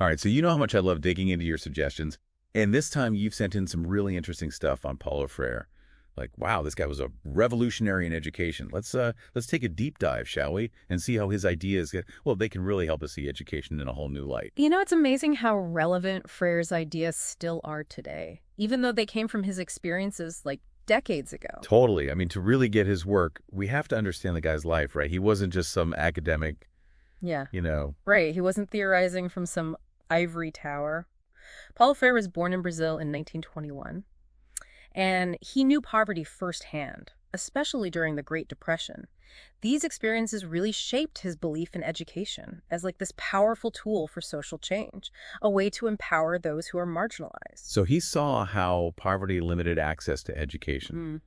All right, so you know how much I love digging into your suggestions, and this time you've sent in some really interesting stuff on Paulo Freire. Like, wow, this guy was a revolutionary in education. Let's take a deep dive, shall we, and see how his ideas they can really help us see education in a whole new light. You know, it's amazing how relevant Freire's ideas still are today, even though they came from his experiences like decades ago. Totally. I mean, to really get his work, we have to understand the guy's life, right? He wasn't just some academic, Yeah, you know. right. He wasn't theorizing from some ivory tower. Paulo Freire was born in Brazil in 1921, and he knew poverty firsthand, especially during the Great Depression. These experiences really shaped his belief in education as like this powerful tool for social change, a way to empower those who are marginalized. So he saw how poverty limited access to education Mm,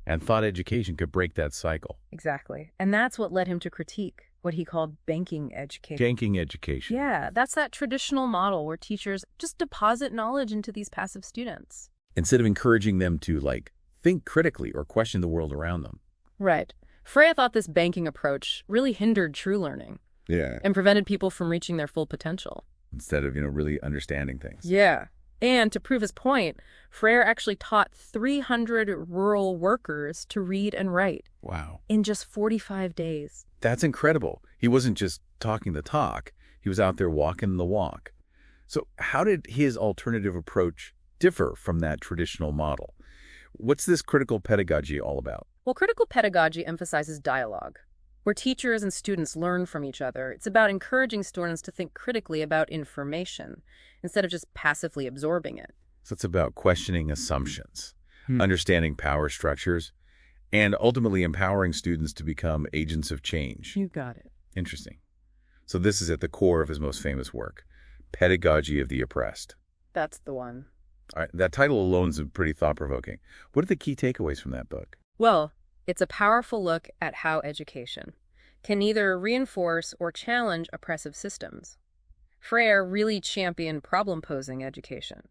and thought education could break that cycle. exactly. And that's what led him to critique what he called banking education. Janking education. Yeah, that's that traditional model where teachers just deposit knowledge into these passive students. Instead of encouraging them to, like, think critically or question the world around them. Right. Freire thought this banking approach really hindered true learning Yeah. and prevented people from reaching their full potential. Instead of, really understanding things. Yeah. And to prove his point, Freire actually taught 300 rural workers to read and write Wow. in just 45 days. That's incredible. He wasn't just talking the talk. He was out there walking the walk. So how did his alternative approach differ from that traditional model? What's this critical pedagogy all about? Well, critical pedagogy emphasizes dialogue, where teachers and students learn from each other. It's about encouraging students to think critically about information instead of just passively absorbing it. So it's about questioning assumptions, understanding power structures, and ultimately empowering students to become agents of change. You got it. Interesting. So this is at the core of his most famous work, Pedagogy of the Oppressed. That's the one. All right, that title alone is pretty thought-provoking. What are the key takeaways from that book? Well, it's a powerful look at how education can either reinforce or challenge oppressive systems. Freire really championed problem-posing education,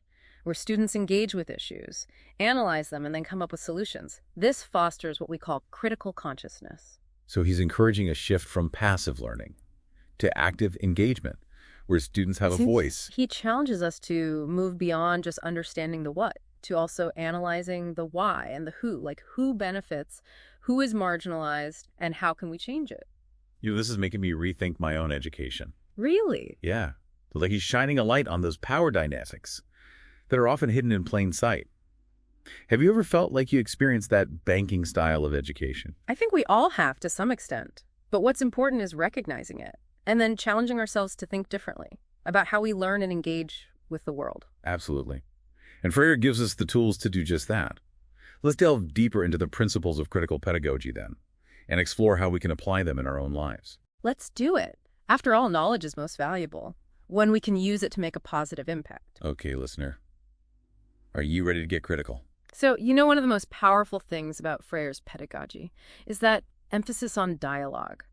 where students engage with issues, analyze them, and then come up with solutions. This fosters what we call critical consciousness. So he's encouraging a shift from passive learning to active engagement, where students have a voice. He challenges us to move beyond just understanding the what, to also analyzing the why and the who, like who benefits, who is marginalized, and how can we change it. This is making me rethink my own education. Really? Yeah. Like he's shining a light on those power dynamics that are often hidden in plain sight. Have you ever felt like you experienced that banking style of education? I think we all have to some extent. But what's important is recognizing it and then challenging ourselves to think differently about how we learn and engage with the world. Absolutely. And Freire gives us the tools to do just that. Let's delve deeper into the principles of critical pedagogy then, and explore how we can apply them in our own lives. Let's do it. After all, knowledge is most valuable when we can use it to make a positive impact. Okay, listener. Are you ready to get critical? So, one of the most powerful things about Freire's pedagogy is that emphasis on dialogue.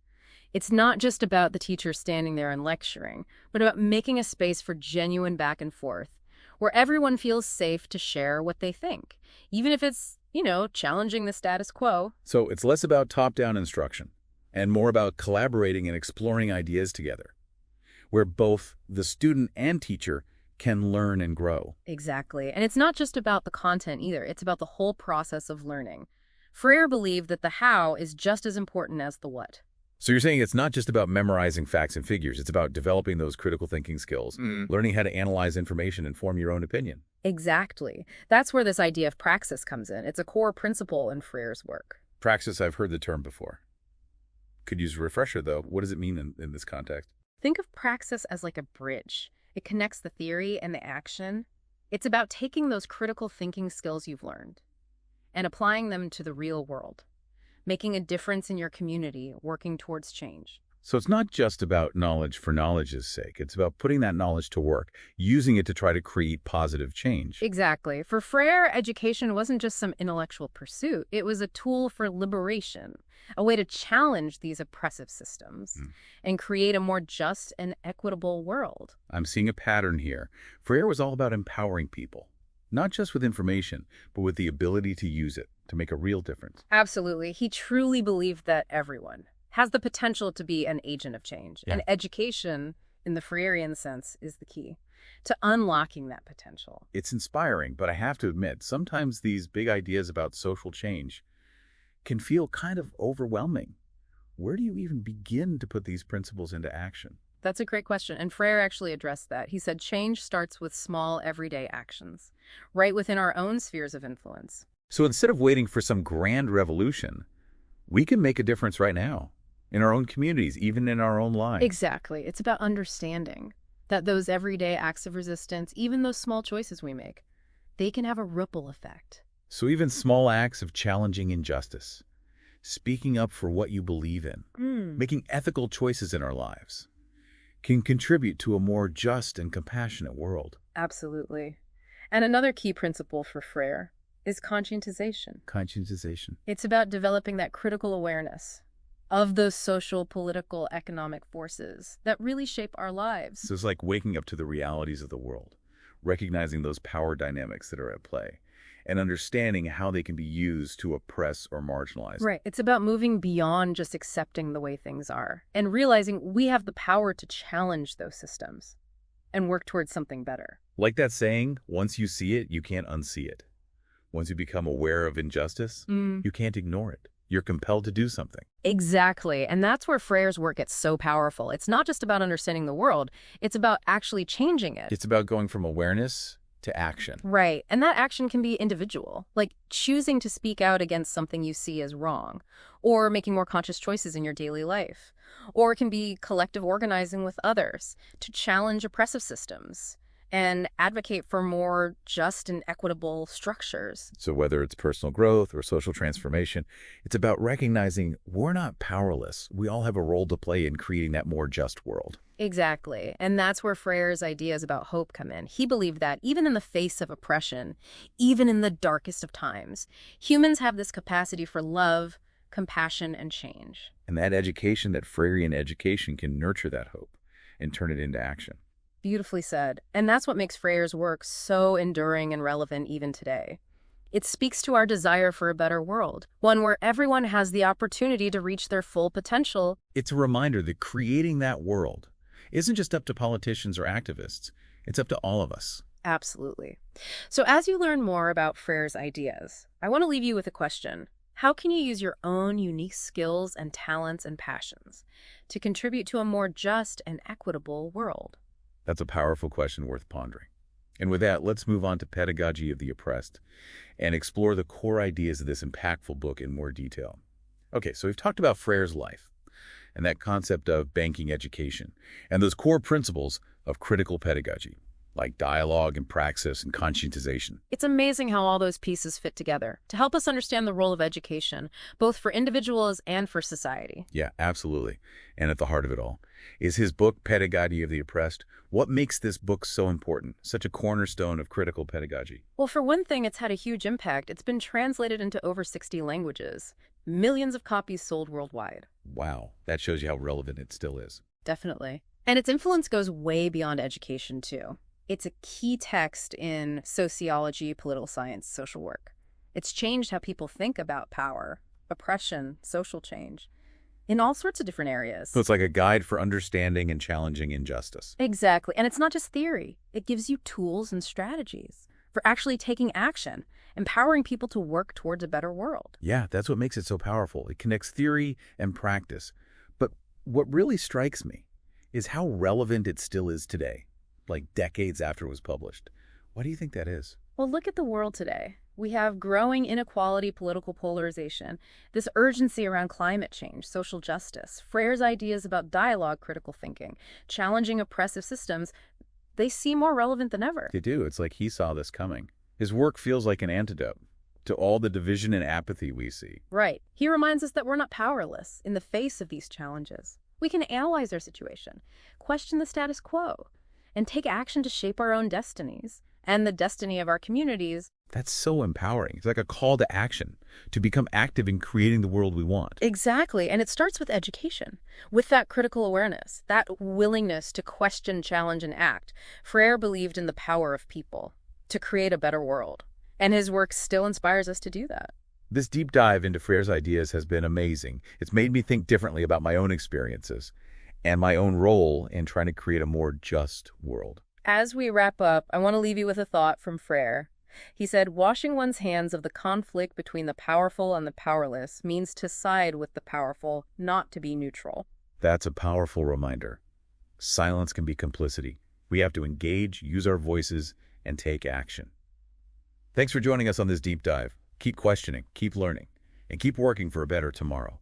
It's not just about the teacher standing there and lecturing, but about making a space for genuine back and forth, where everyone feels safe to share what they think, even if it's, challenging the status quo. So it's less about top-down instruction and more about collaborating and exploring ideas together, where both the student and teacher can learn and grow. Exactly. And it's not just about the content either. It's about the whole process of learning. Freire believed that the how is just as important as the what. So you're saying it's not just about memorizing facts and figures. It's about developing those critical thinking skills, learning how to analyze information and form your own opinion. Exactly. That's where this idea of praxis comes in. It's a core principle in Freire's work. Praxis, I've heard the term before. Could use a refresher, though. What does it mean in this context? Think of praxis as like a bridge. It connects the theory and the action. It's about taking those critical thinking skills you've learned and applying them to the real world, making a difference in your community, working towards change. So it's not just about knowledge for knowledge's sake. It's about putting that knowledge to work, using it to try to create positive change. Exactly. For Freire, education wasn't just some intellectual pursuit. It was a tool for liberation, a way to challenge these oppressive systems and create a more just and equitable world. I'm seeing a pattern here. Freire was all about empowering people, not just with information, but with the ability to use it to make a real difference. Absolutely. He truly believed that everyone has the potential to be an agent of change. Yeah. And education in the Freirean sense, is the key to unlocking that potential. It's inspiring, but I have to admit, sometimes these big ideas about social change can feel kind of overwhelming. Where do you even begin to put these principles into action? That's a great question, and Freire actually addressed that. He said change starts with small, everyday actions, right within our own spheres of influence. So instead of waiting for some grand revolution, we can make a difference right now, in our own communities, even in our own lives. Exactly. It's about understanding that those everyday acts of resistance, even those small choices we make, they can have a ripple effect. So even small acts of challenging injustice, speaking up for what you believe in, making ethical choices in our lives, can contribute to a more just and compassionate world. Absolutely. And another key principle for Freire is conscientization. Conscientization. It's about developing that critical awareness of those social, political, economic forces that really shape our lives. So it's like waking up to the realities of the world, recognizing those power dynamics that are at play, and understanding how they can be used to oppress or marginalize. Right. It's about moving beyond just accepting the way things are and realizing we have the power to challenge those systems and work towards something better. Like that saying, once you see it, you can't unsee it. Once you become aware of injustice, you can't ignore it. You're compelled to do something. Exactly. And that's where Freire's work gets so powerful. It's not just about understanding the world. It's about actually changing it. It's about going from awareness to action. Right. And that action can be individual, like choosing to speak out against something you see as wrong, or making more conscious choices in your daily life. Or it can be collective organizing with others to challenge oppressive systems and advocate for more just and equitable structures. So whether it's personal growth or social transformation, it's about recognizing we're not powerless. We all have a role to play in creating that more just world. Exactly. And that's where Freire's ideas about hope come in. He believed that even in the face of oppression, even in the darkest of times, humans have this capacity for love, compassion, and change. And that education, that Freirean education, can nurture that hope and turn it into action. Beautifully said. And that's what makes Freire's work so enduring and relevant even today. It speaks to our desire for a better world, one where everyone has the opportunity to reach their full potential. It's a reminder that creating that world isn't just up to politicians or activists. It's up to all of us. Absolutely. So as you learn more about Freire's ideas, I want to leave you with a question. How can you use your own unique skills and talents and passions to contribute to a more just and equitable world? That's a powerful question worth pondering. And with that, let's move on to Pedagogy of the Oppressed and explore the core ideas of this impactful book in more detail. Okay, so we've talked about Freire's life and that concept of banking education and those core principles of critical pedagogy, like dialogue and praxis and conscientization. It's amazing how all those pieces fit together to help us understand the role of education, both for individuals and for society. Yeah, absolutely. And at the heart of it all is his book, Pedagogy of the Oppressed. What makes this book so important, such a cornerstone of critical pedagogy? Well, for one thing, it's had a huge impact. It's been translated into over 60 languages, millions of copies sold worldwide. Wow, that shows you how relevant it still is. Definitely. And its influence goes way beyond education, too. It's a key text in sociology, political science, social work. It's changed how people think about power, oppression, social change, in all sorts of different areas. So it's like a guide for understanding and challenging injustice. Exactly. And it's not just theory. It gives you tools and strategies for actually taking action, empowering people to work towards a better world. Yeah, that's what makes it so powerful. It connects theory and practice. But what really strikes me is how relevant it still is today, like decades after it was published. Why do you think that is? Well, look at the world today. We have growing inequality, political polarization, this urgency around climate change, social justice, Freire's ideas about dialogue, critical thinking, challenging oppressive systems. They seem more relevant than ever. They do. It's like he saw this coming. His work feels like an antidote to all the division and apathy we see. Right. He reminds us that we're not powerless in the face of these challenges. We can analyze our situation, question the status quo, and take action to shape our own destinies and the destiny of our communities. That's so empowering. It's like a call to action, to become active in creating the world we want. Exactly. And it starts with education, with that critical awareness, that willingness to question, challenge, and act. Freire believed in the power of people to create a better world, and his work still inspires us to do that. This deep dive into Freire's ideas has been amazing. It's made me think differently about my own experiences. and my own role in trying to create a more just world. As we wrap up, I want to leave you with a thought from Freire. He said, washing one's hands of the conflict between the powerful and the powerless means to side with the powerful, not to be neutral. That's a powerful reminder. Silence can be complicity. We have to engage, use our voices, and take action. Thanks for joining us on this deep dive. Keep questioning, keep learning, and keep working for a better tomorrow.